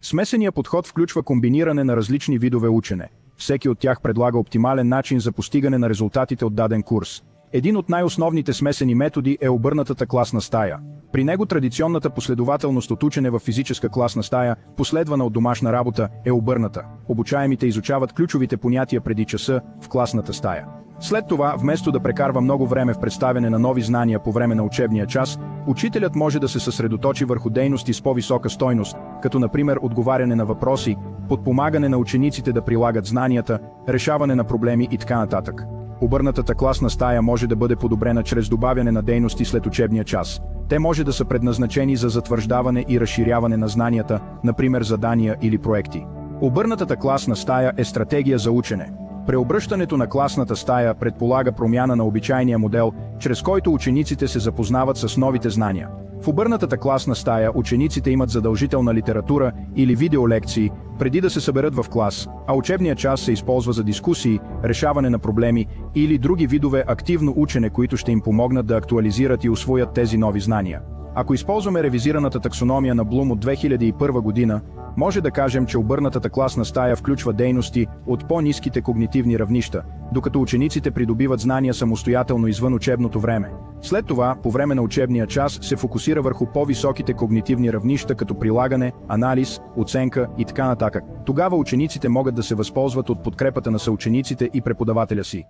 Смесеният подход включва комбиниране на различни видове учене. Всеки от тях предлага оптимален начин за постигане на резултатите от даден курс. Един от най-основните смесени методи е обърнатата класна стая. При него традиционната последователност от учене в физическа класна стая, последвана от домашна работа, е обърната. Обучаемите изучават ключовите понятия преди часа в класната стая. След това, вместо да прекарва много време в представяне на нови знания по време на учебния час, учителят може да се съсредоточи върху дейности с по-висока стойност, като например отговаряне на въпроси, подпомагане на учениците да прилагат знанията, решаване на проблеми и така нататък. Обърнатата класна стая може да бъде подобрена чрез добавяне на дейности след учебния час. Те може да са предназначени за затвърждаване и разширяване на знанията, например задания или проекти. Обърнатата класна стая е стратегия за учене. Преобръщането на класната стая предполага промяна на обичайния модел, чрез който учениците се запознават с новите знания. В обърнатата класна стая учениците имат задължителна литература или видеолекции, преди да се съберат в клас, а учебният час се използва за дискусии, решаване на проблеми или други видове активно учене, които ще им помогнат да актуализират и усвоят тези нови знания. Ако използваме ревизираната таксономия на Блум от 2001 година, може да кажем, че обърнатата класна стая включва дейности от по-ниските когнитивни равнища, докато учениците придобиват знания самостоятелно извън учебното време. След това, по време на учебния час, се фокусира върху по-високите когнитивни равнища, като прилагане, анализ, оценка и така нататък. Тогава учениците могат да се възползват от подкрепата на съучениците и преподавателя си.